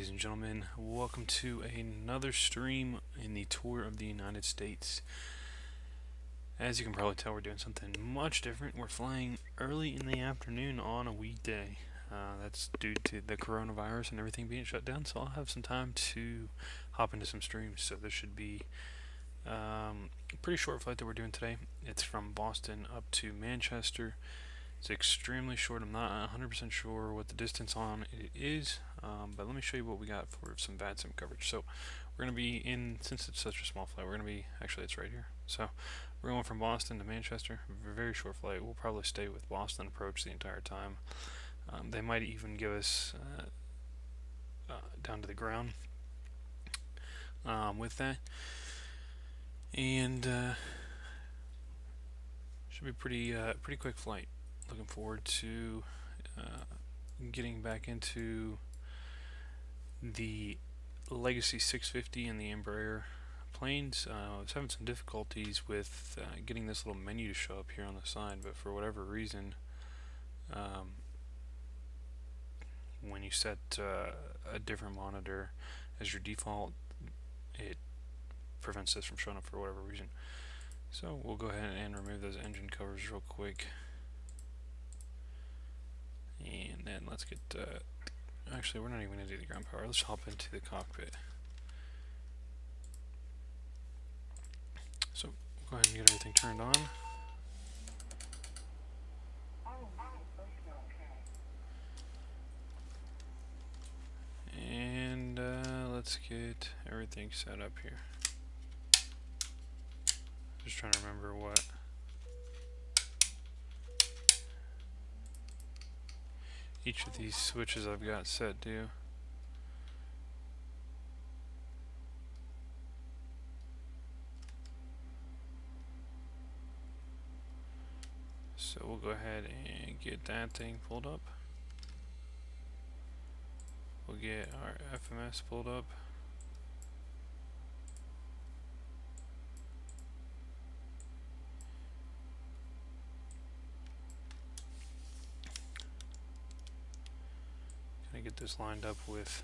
ladies and gentlemen. Welcome to another stream in the tour of the United States. As you can probably tell, we're doing something much different. We're flying early in the afternoon on a weekday. That's due to the coronavirus and everything being shut down, so I'll have some time to hop into some streams. So this should be a pretty short flight that we're doing today. It's from Boston up to Manchester. It's extremely short. I'm not 100% sure what the distance on it is, but let me show you what we got for some VATSIM coverage. So we're going to be in, since it's such a small flight, we're going to be, actually it's right here. So we're going from Boston to Manchester, a very short flight. We'll probably stay with Boston approach the entire time. They might even give us down to the ground with that. And should be pretty quick flight. Looking forward to getting back into the Legacy 650 and the Embraer planes. I was having some difficulties with getting this little menu to show up here on the side, but for whatever reason, when you set a different monitor as your default, it prevents this from showing up for whatever reason. So we'll go ahead and remove those engine covers real quick. And then let's get, actually we're not even going to do the ground power, let's hop into the cockpit. So we'll go ahead and get everything turned on. And let's get everything set up here. Just trying to remember what each of these switches I've got set do. So we'll go ahead and get that thing pulled up. We'll get our FMS pulled up. Get this lined up with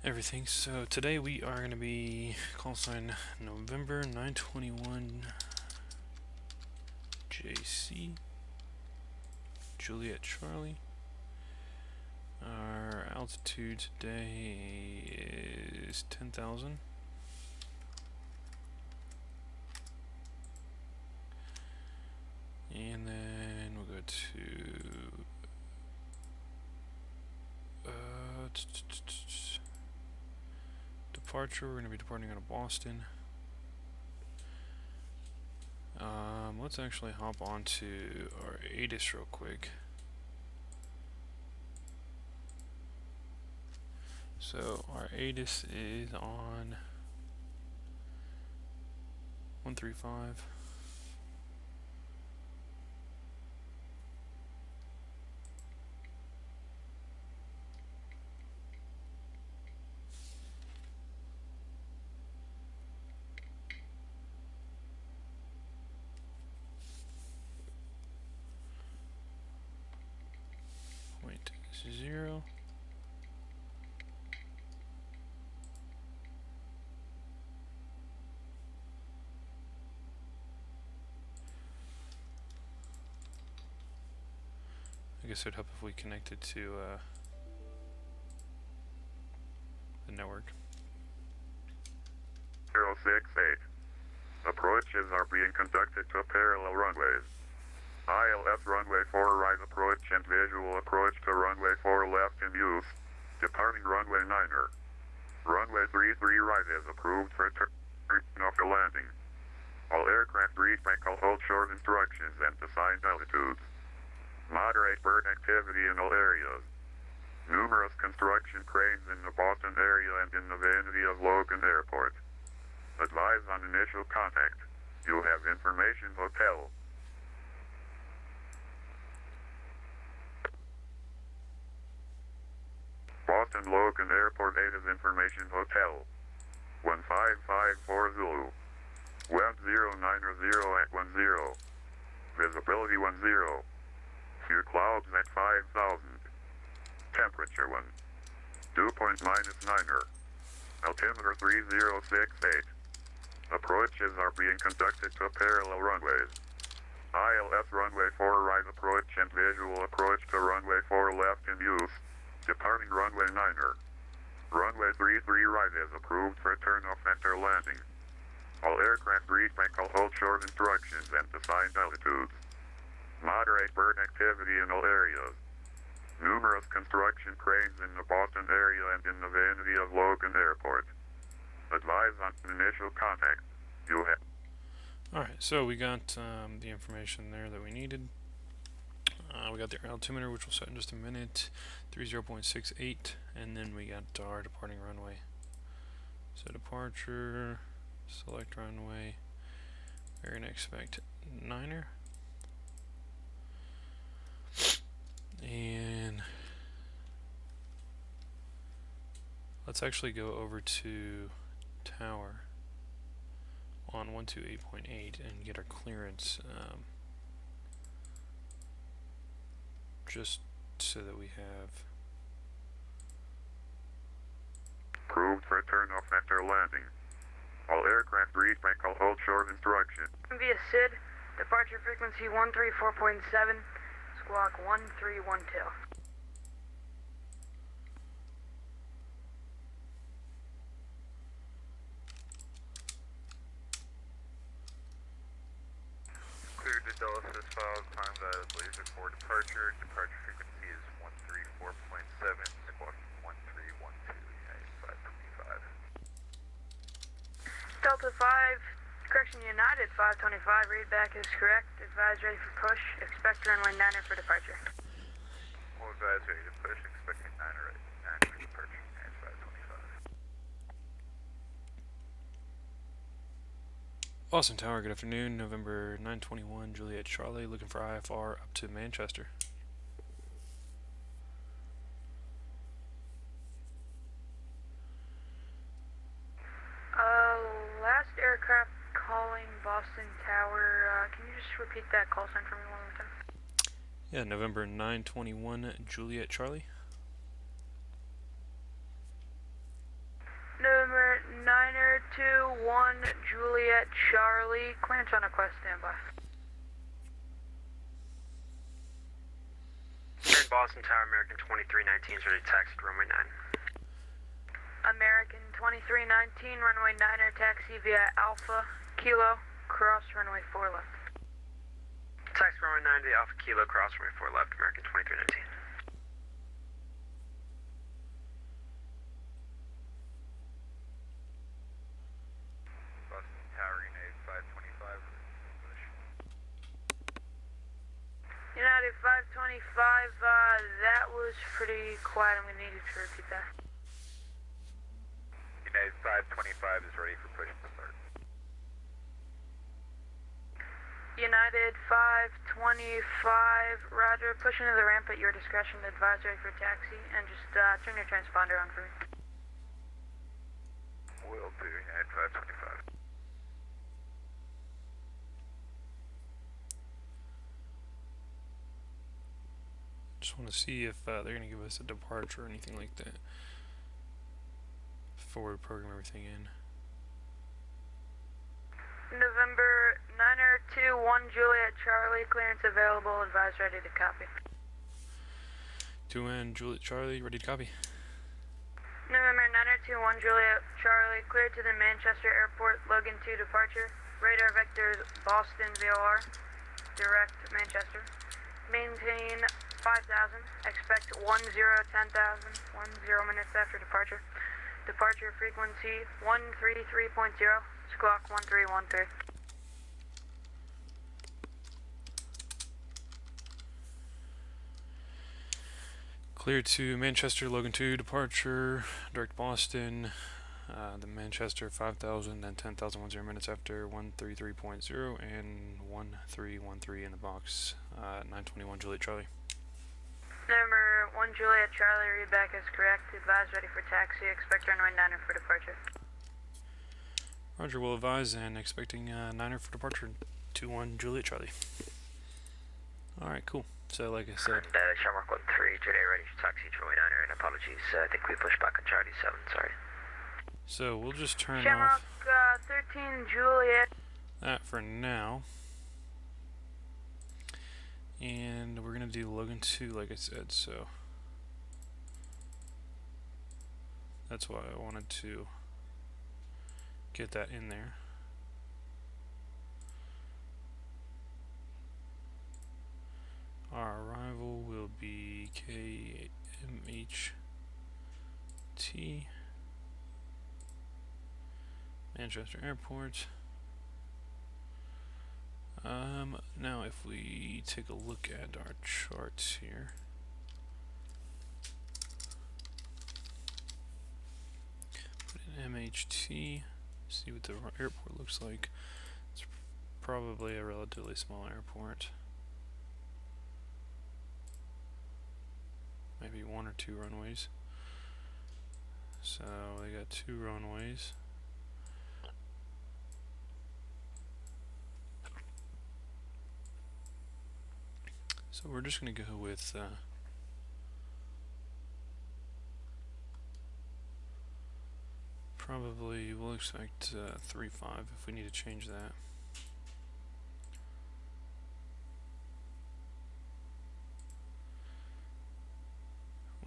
everything. So today we are going to be call sign November 921 JC Juliet Charlie. Our altitude today is 10,000. And then we'll go to departure. We're going to be departing out of Boston. Let's actually hop onto our Aegis real quick. So our Aegis is on 135. Point 0. I guess it would help if we connected to the network. 068. Approaches are being conducted to parallel runways. ILS runway 4 right approach and visual approach to runway 4 left in use. Departing runway 9er. Runway 33 right is approved for turning off the landing. All aircraft reach by hold short instructions and assigned altitudes. Moderate bird activity in all areas. Numerous construction cranes in the Boston area and in the vicinity of Logan Airport. Advise on initial contact. You have information hotel. Boston Logan Airport 8 is information hotel. 1554 Zulu. Wind 090 at 10. Visibility 10. Few clouds at 5,000. Temperature 1. Dew point -9er. Altimeter 3068. Approaches are being conducted to parallel runways. ILS runway 4 right approach and visual approach to runway 4 left in use. Departing runway 9er. Runway 33 right is approved for turn-off enter landing. All aircraft read all hold short instructions and assigned altitudes. Moderate bird activity in all areas. Numerous construction cranes in the Boston area and in the vicinity of Logan Airport. Advise on initial contact. You have... Alright, so we got the information there that we needed. We got the altimeter, which we'll set in just a minute, 30.68, and then we got our departing runway. So departure, select runway, we're going to expect 9er. And let's actually go over to tower on 128.8 and get our clearance, just so that we have approved for turn-off enter landing. All aircraft read all hold short instruction. Via SID, departure frequency 134.7, squawk 1312. Cleared to Dulles as follows, timed as laser for departure. Departure frequency is 134.7, squawk 1312, United 525. Delta 5, correction United 525, readback is correct. Advise ready for push. Expect runway 9er for departure. We'll advise ready to push, expecting 9er for departure, United 525. Boston Tower, good afternoon, November 921, Juliet Charlie, looking for IFR up to Manchester. Last aircraft calling Boston Tower, can you just repeat that call sign for me one more time? Yeah, November 921, Juliet Charlie. November 921, Juliet Charlie, clearance on request, standby. Boston Tower, American 2319 is ready to taxi to runway 9. American 2319, runway 9er, taxi via Alpha Kilo, cross runway 4 left. Taxi runway 9 to the Alpha Kilo, cross runway 4 left, American 2319. Boston Tower, United 525, push. United 525, that was pretty quiet. I'm going to need you to repeat that. United 525 is ready for push to start. United 525, roger, push into the ramp at your discretion, advise ready for taxi, and just turn your transponder on for me. Will do, United 525. Just want to see if they're going to give us a departure or anything like that before we program everything in. November 9er 21, Juliet Charlie, clearance available, advise ready to copy. 2N, Juliet Charlie, ready to copy. November 9er 21, Juliet Charlie, cleared to the Manchester Airport, Logan 2 departure, radar vectors Boston VOR, direct Manchester. Maintain 5,000, expect 10, 10,000, 10 minutes after departure. Departure frequency 133.0, squawk 1313. Clear to Manchester, Logan 2, departure, direct Boston, the Manchester 5,000, then 10,000, 10 minutes after 133.0, and 1313 in the box, 921 Juliet Charlie. Number 1 Juliet Charlie, readback is correct, advise ready for taxi, expect runway 9er for departure. Roger, will advise and expecting 9er for departure, 2-1 Juliet Charlie. Alright, cool. So like I said, And Shamrock 13, Juliet ready for taxi for Niner, and apologies, I think we pushed back on Charlie 7, sorry. so we'll just turn Shamrock off 13, Juliet. that for now. And we're going to do Logan 2 like I said, so that's why I wanted to get that in there. Our arrival will be KMHT, Manchester Airport. Now if we take a look at our charts here, put in MHT, see what the airport looks like. It's probably a relatively small airport. Maybe 1 or 2 runways. So they got 2 runways. So we're just going to go with probably we'll expect 3.5 if we need to change that.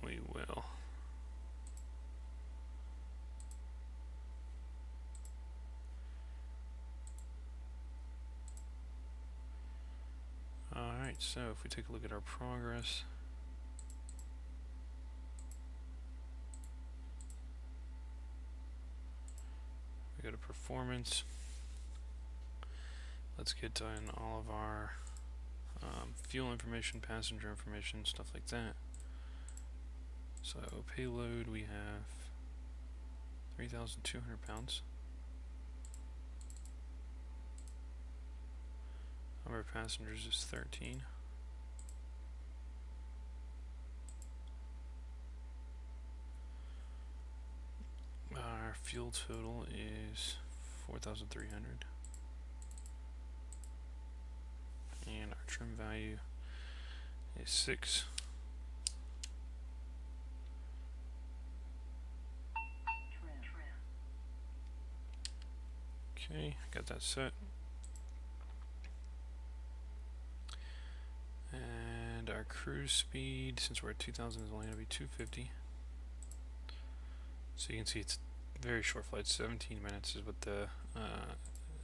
We will. Alright, so if we take a look at our progress, we go to performance. Let's get in all of our fuel information, passenger information, stuff like that. So payload, we have 3,200 pounds. Number of passengers is 13. Our fuel total is 4,300. And our trim value is 6. Okay, got that set. And our cruise speed, since we're at 2,000, is only going to be 250. So you can see it's very short flight. 17 minutes is what the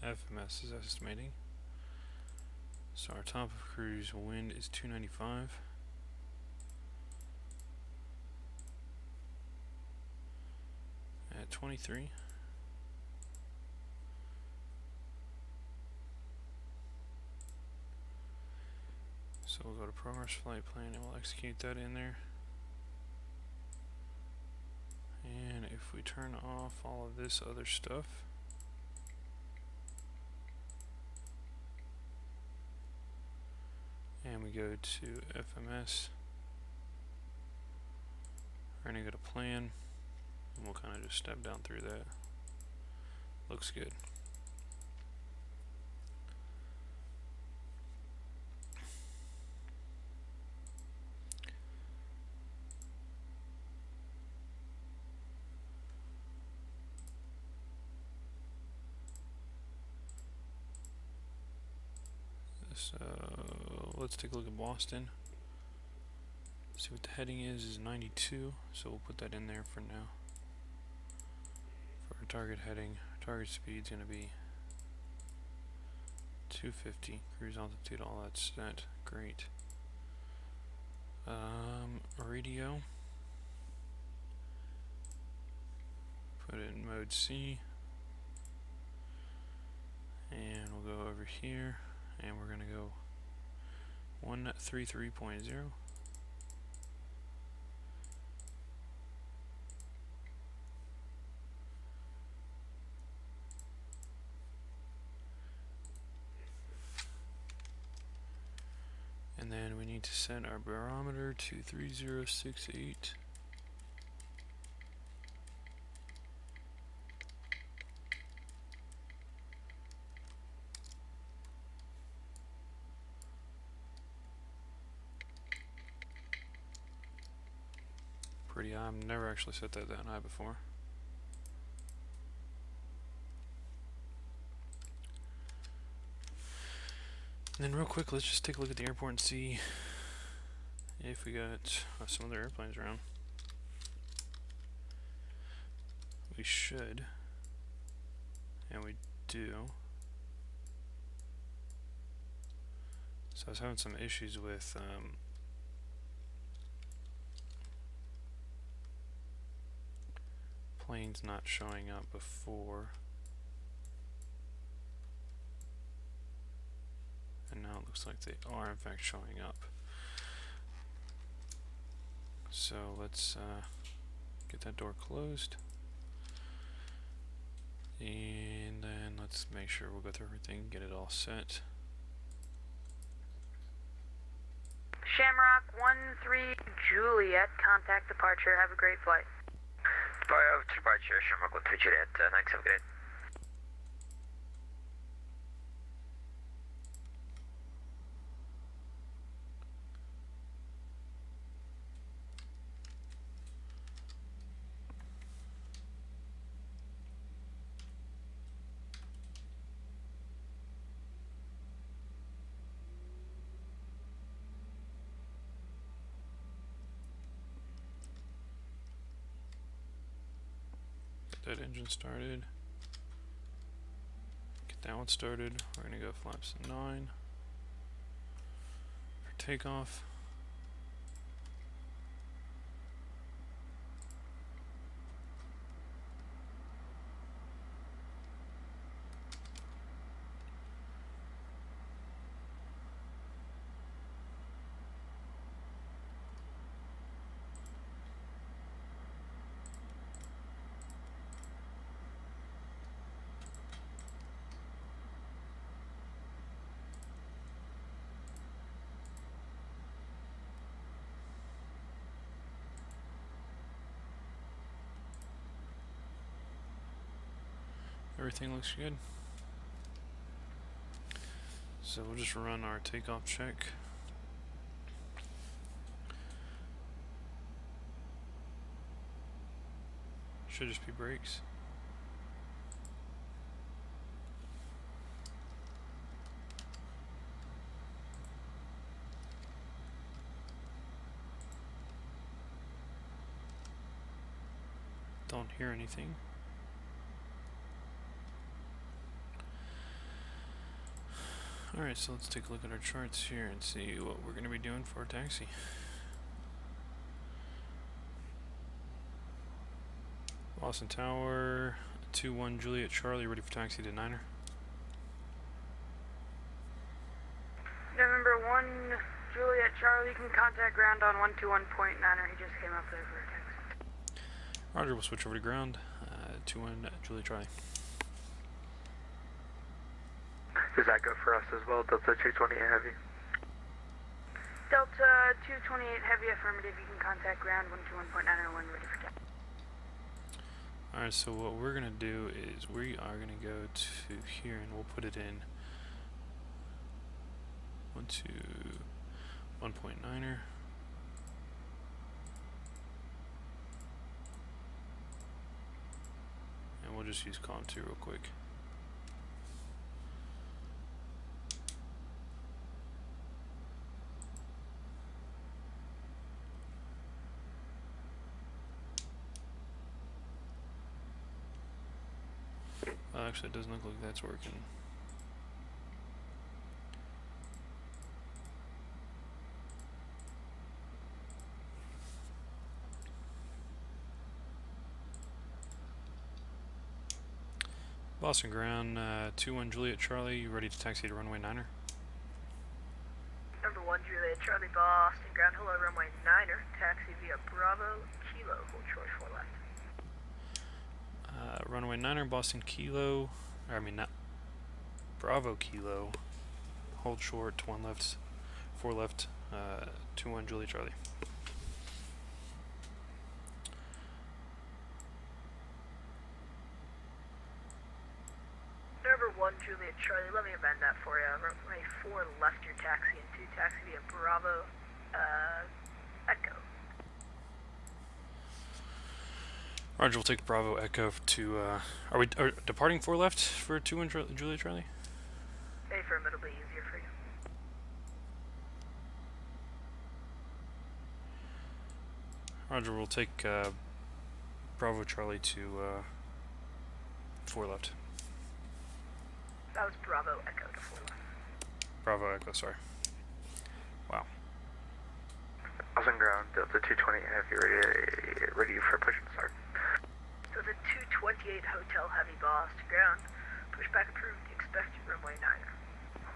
FMS is estimating. So our top of cruise wind is 295. At 23. So we'll go to progress flight plan and we'll execute that in there. And if we turn off all of this other stuff, and we go to FMS, we're going to go to plan, and we'll kind of just step down through that. Looks good. So let's take a look at Boston. See what the heading is 92, so we'll put that in there for now. For our target heading, target speed's going to be 250. Cruise altitude, all that's set. Great. Radio. Put it in mode C. And we'll go over here. And we're going to go 133.0. And then we need to set our barometer to 3068. pretty high. I've never actually set that high before. And then real quick, let's just take a look at the airport and see if we got some other airplanes around. We should. And we do. So I was having some issues with planes not showing up before. And now it looks like they are in fact showing up. So let's get that door closed. And then let's make sure we'll go through everything, get it all set. Shamrock 13 Juliet, contact departure. Have a great flight. Departure, Shamrock 13 Juliet. Thanks, have a good day. That engine started. Get that one started. We're gonna go flaps 9 for takeoff. Everything looks good. So we'll just run our takeoff check. Should just be brakes. Don't hear anything. Alright, so let's take a look at our charts here and see what we're going to be doing for our taxi. Boston Tower, 21 Juliet Charlie, ready for taxi to Niner. November 1 Juliet Charlie, you can contact ground on 121.9er. He just came up there for a taxi. Roger, we'll switch over to ground, 21 Juliet Charlie. Does that go for us as well? Delta 228 Heavy? Delta 228 Heavy, affirmative. You can contact ground 121.9er when ready for taxi. Alright, so what we're going to do is we are going to go to here and we'll put it in 121.9er. And we'll just use column 2 real quick. Actually, it doesn't look like that's working. Boston ground, 21 Juliet Charlie, you ready to taxi to runway 9er? Number 1 Juliet Charlie, Boston ground, hello, runway 9er, taxi via Bravo Kilo, hold short 4 left. Runway 9er, Boston Kilo, or I mean not Bravo Kilo, hold short, 1 left, 4 left, 21 Juliet Charlie. Number 1 Juliet Charlie, let me amend that for you. Runway 4 left your taxi and 2 taxi via Bravo Echo. Roger, we'll take Bravo Echo to, are we departing 4 left for 21 Julia Charlie? Affirm, it'll be easier for you. Roger, we'll take Bravo Charlie to 4 left. That was Bravo Echo to 4 left. Bravo Echo, sorry. Wow. Boston ground, Delta 220 Heavy, ready for push and start. So the 228 Hotel Heavy Boston ground. Pushback approved, expect runway 9er.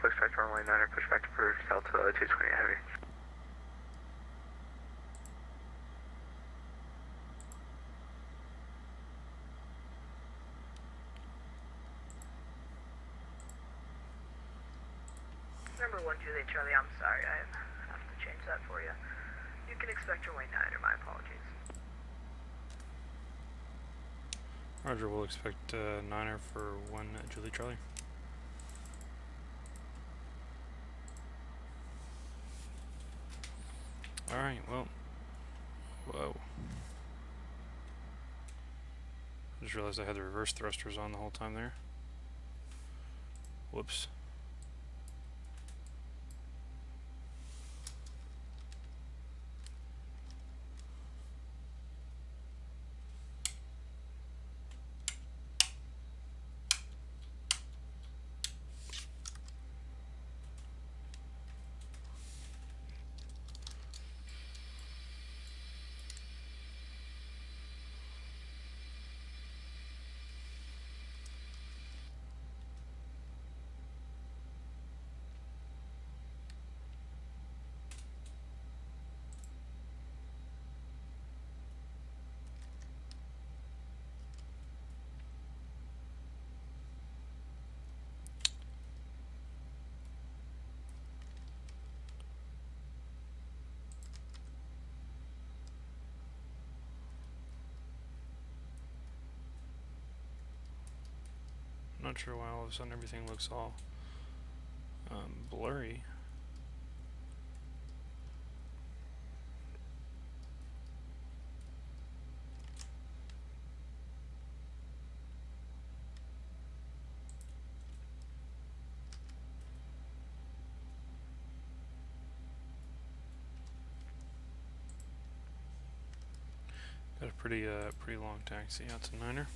Pushback to runway 9er, pushback approved, Delta 220 Heavy. Number 1 Juliet Charlie, I'm sorry, I have to change that for you. You can expect runway 9er, my apologies. Roger, we'll expect 9er for 1 Julia Charlie. Alright, well. Whoa. I just realized I had the reverse thrusters on the whole time there. Whoops. Not sure why all of a sudden everything looks all blurry. Got a pretty long taxi out to 9er.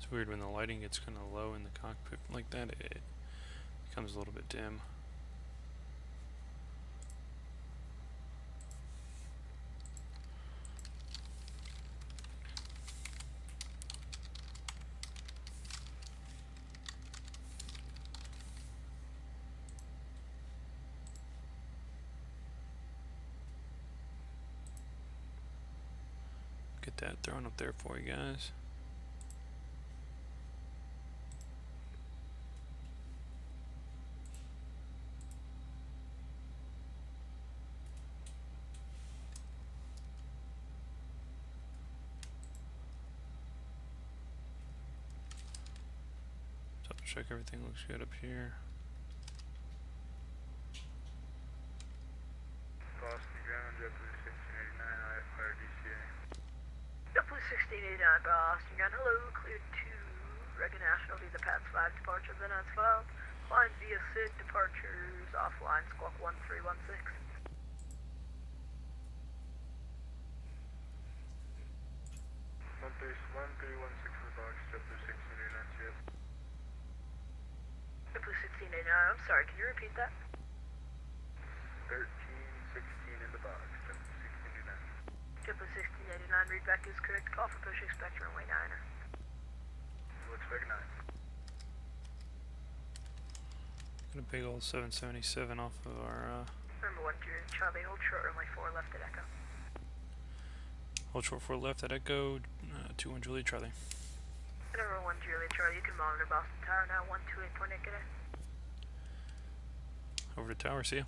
It's weird when the lighting gets kind of low in the cockpit like that, it becomes a little bit dim. Get that thrown up there for you guys. Check everything looks good up here. Boston ground, JetBlue 1689, IFR DCA. JetBlue 1689 Boston ground, hello, cleared to Reagan National via the PATS 5 departure, then as filed. Flying via SID departures, offline, squawk 1316. 1316 for the box, JetBlue 1689 CS. JetBlue 1689, I'm sorry, can you repeat that? 1316 in the box, JetBlue 1689. JetBlue 1689, readback is correct, call for push, expect runway 9er. We'll expect 9. Got a big old 777 off of our Number 1 Charlie, hold short runway 4 left at Echo. Hold short 4 left at Echo, 21 Juliet Charlie. Number 1 Juliet Charlie, you can monitor Boston Tower now, 128.8, good day. Over to tower, see ya.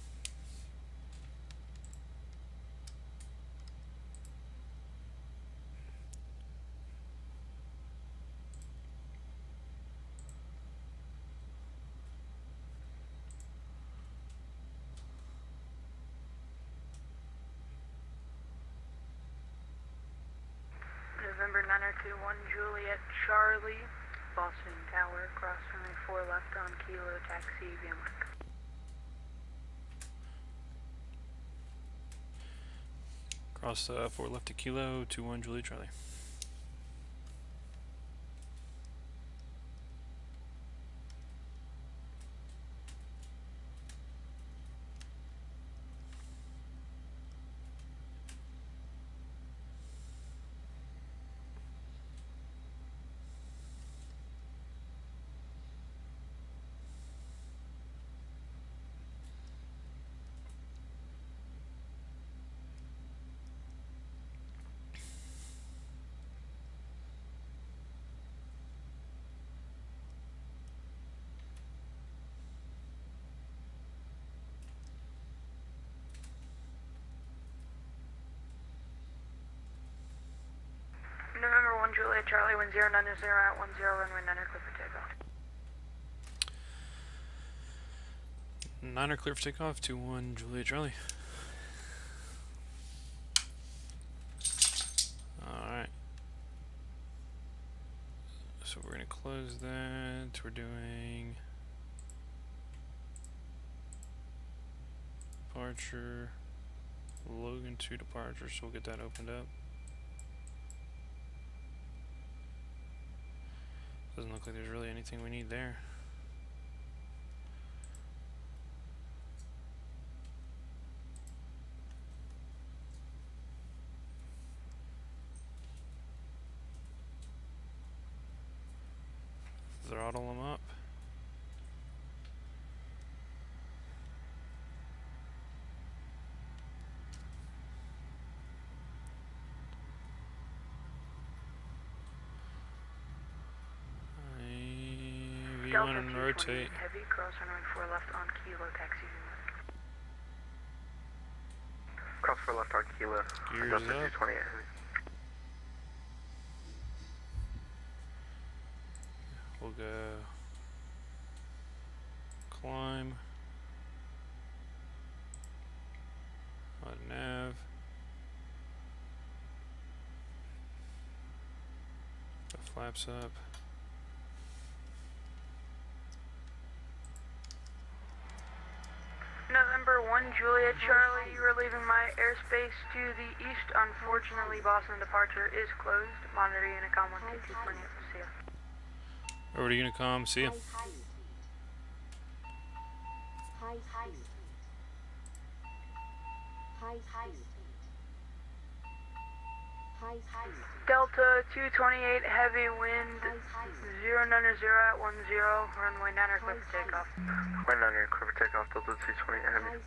November 9021 Juliet Charlie, Boston Tower, cross runway 4 left on Kilo, taxi, VMWAC. Cross 4 left to Kilo, 21 Juliet Charlie. November 1 Juliet Charlie, 1090 at 10 runway 9er, clear for takeoff. 9er clear for takeoff, 21 Juliet Charlie. Alright. So we're going to close that. We're doing departure, Logan to departure, so we'll get that opened up. Doesn't look like there's really anything we need there. Throttle them up. Delta and rotate. Heavy, cross runway 4 left on Kilo, taxi, VMWAC. Cross 4 left on Kilo. Gears Delta up. 228 heavy. We'll go climb, on nav, the flaps up. November 1 Juliet Charlie, you are leaving my airspace to the east. Unfortunately, Boston departure is closed. Monitor Unicom 122.8, see ya. Over to Unicom, see ya. Delta 228, heavy wind, 090 at 10, runway 9er, clear for takeoff. Runway 9er, clear for takeoff, Delta 228 heavy.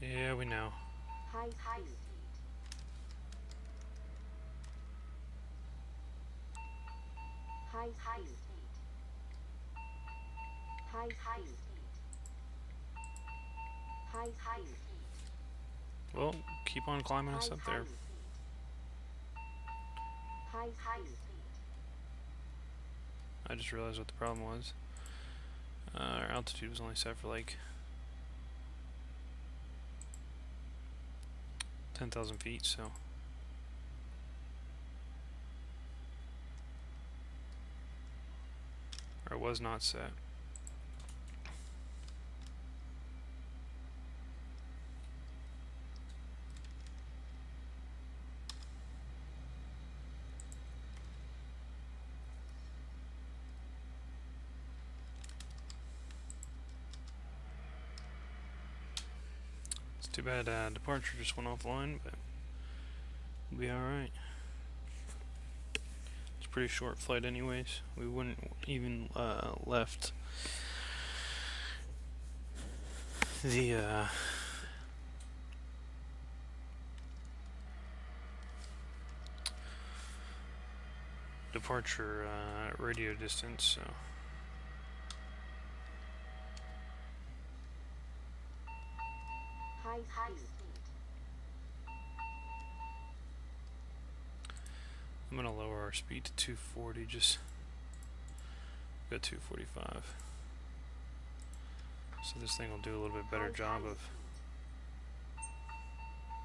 Yeah, we know. Well, keep on climbing us up there. I just realized what the problem was. Our altitude was only set for like 10,000 feet, so or it was not set. It's too bad departure just went offline, but we'll be alright. It's a pretty short flight anyways. We wouldn't even left the departure radio distance, so High speed. I'm gonna lower our speed to 240, just go 245. So this thing will do a little bit better job of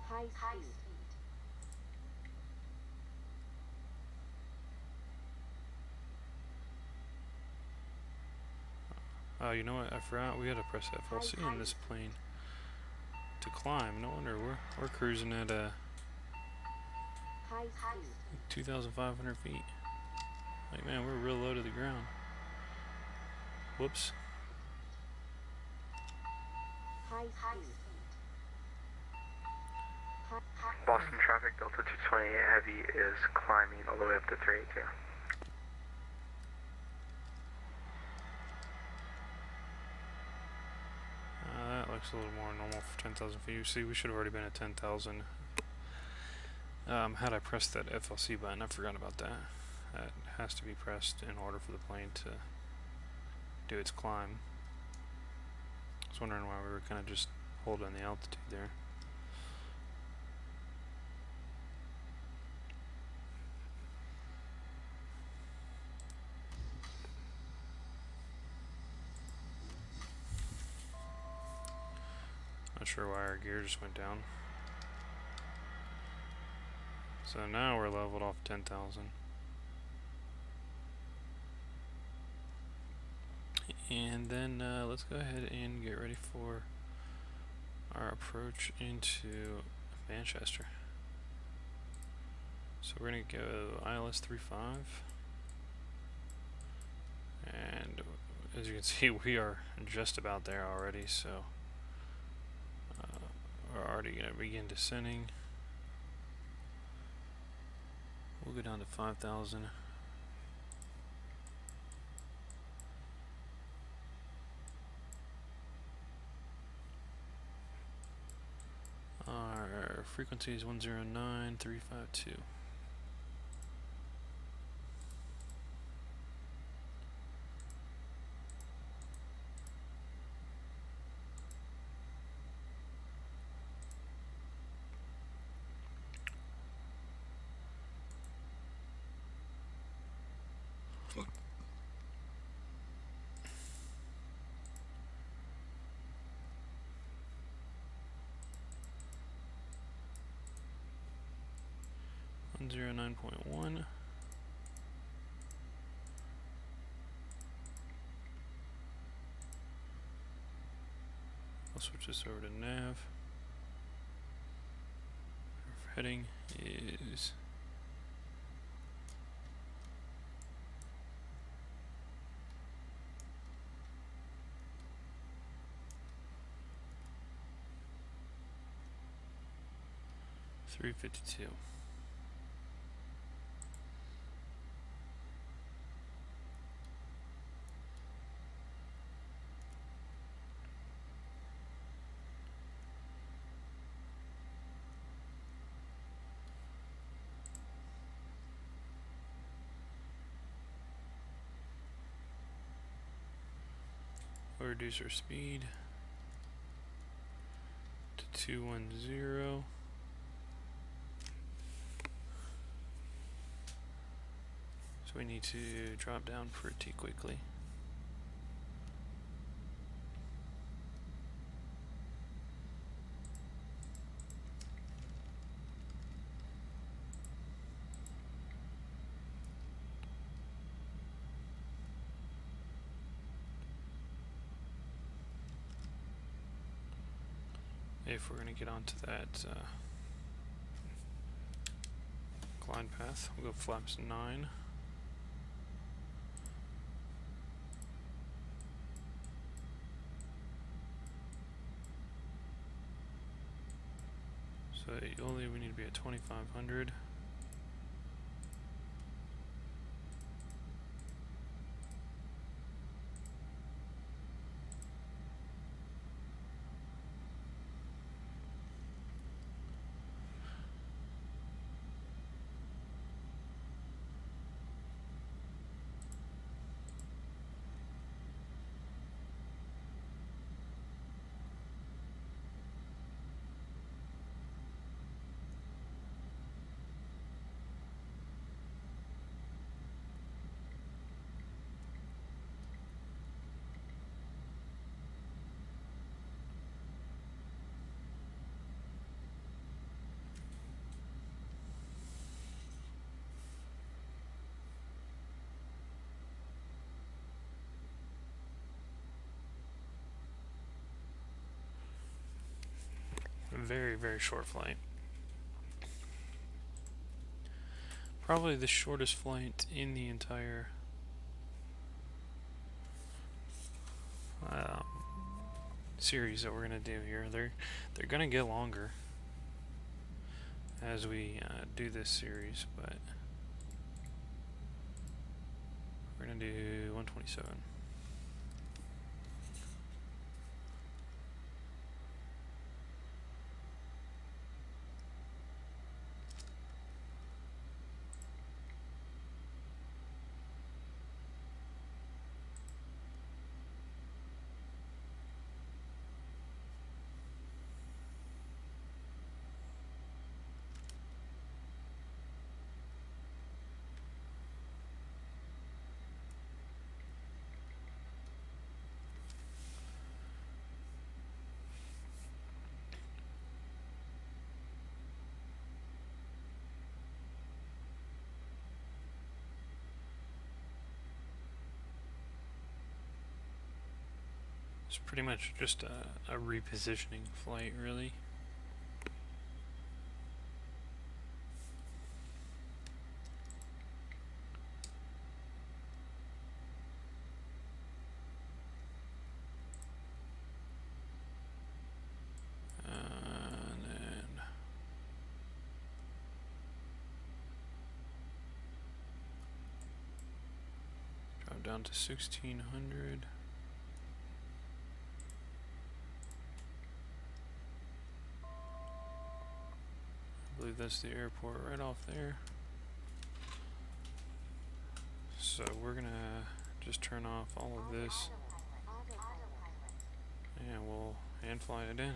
High speed. oh, you know what, I forgot we gotta press FLC in this plane to climb. No wonder we're cruising at High speed. 2,500 feet. Like, man, we're real low to the ground. Whoops. High speed. Boston traffic, Delta 220 Heavy is climbing all the way up to 382. That looks a little more normal for 10,000 feet. You see, we should have already been at 10,000. Had I pressed that FLC button, I forgot about that. That has to be pressed in order for the plane to do its climb. I was wondering why we were kind of just holding the altitude there. Not sure why our gear just went down. So now we're leveled off 10,000. And then let's go ahead and get ready for our approach into Manchester. So we're going to go ILS 35. And as you can see, we are just about there already, so we're already going to begin descending. We'll go down to 5,000. Our frequency is 109,352. One 09.1. I'll switch this over to nav. Our heading is $352. We'll reduce our speed to 210. So we need to drop down pretty quickly. If we're going to get onto that glide path, we'll go flaps 9. So only we need to be at 2,500. very, very short flight. Probably the shortest flight in the entire series that we're gonna do here. They're gonna get longer as we do this series, but we're gonna do 127. It's pretty much just a repositioning flight, really. And then drop down to 1600. I believe that's the airport right off there. So we're gonna just turn off all of this and we'll hand fly it in.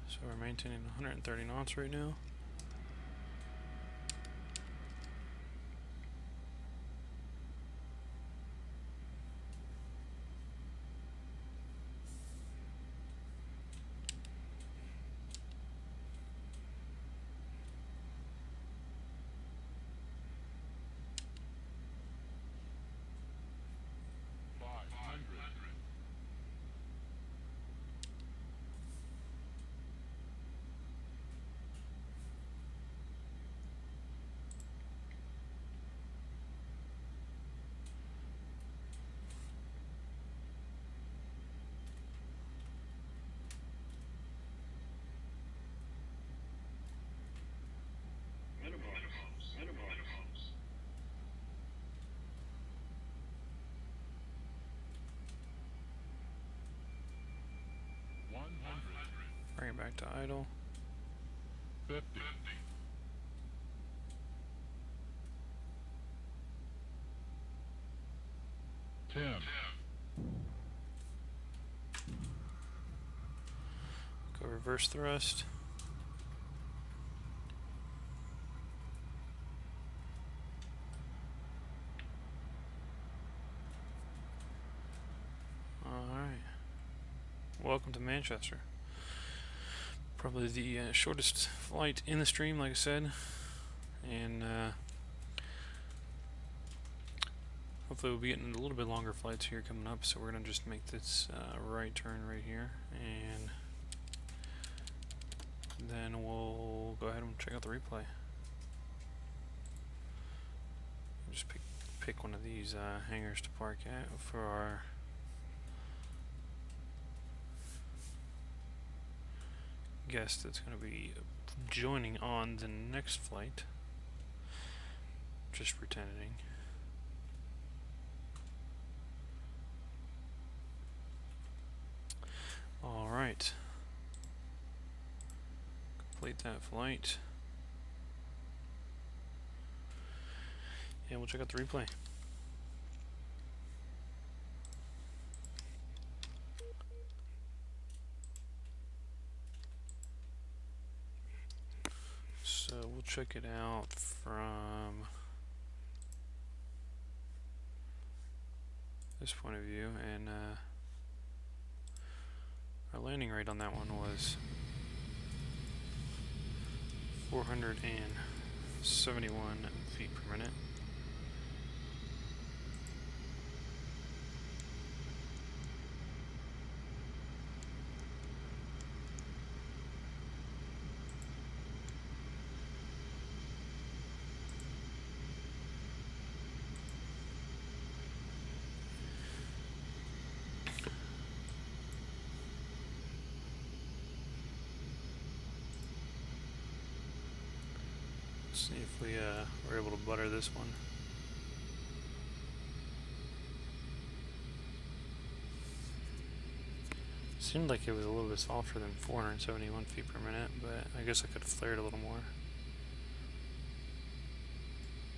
So we're maintaining 130 knots right now. Bring it back to idle. 50. 10. Go reverse thrust. Alright. Welcome to Manchester. Probably the shortest flight in the stream, like I said. And hopefully we'll be getting a little bit longer flights here coming up, so we're going to just make this right turn right here. And then we'll go ahead and check out the replay. Just pick one of these hangars to park at for our guest that's going to be joining on the next flight. Just pretending. Alright. Complete that flight. And we'll check out the replay. So we'll check it out from this point of view, and our landing rate on that one was 471 feet per minute. See if we were able to butter this one. Seemed like it was a little bit softer than 471 feet per minute, but I guess I could have flared a little more.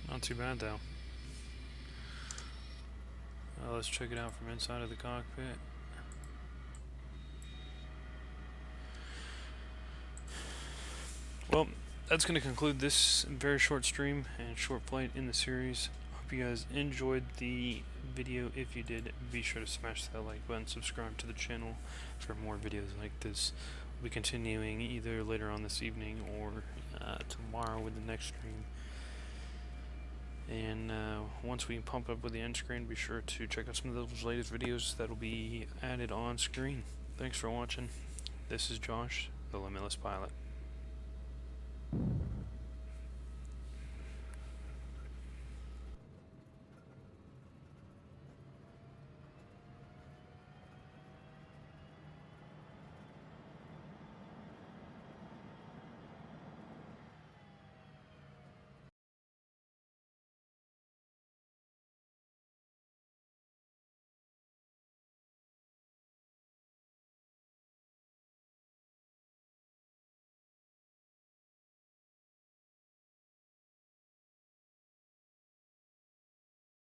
Not too bad though. Let's check it out from inside of the cockpit. Well, that's going to conclude this very short stream and short flight in the series. Hope you guys enjoyed the video. If you did, be sure to smash that like button, subscribe to the channel for more videos like this. We'll be continuing either later on this evening or tomorrow with the next stream. And once we pump up with the end screen, be sure to check out some of those latest videos that will be added on screen. Thanks for watching. This is Josh, the Limitless Pilot.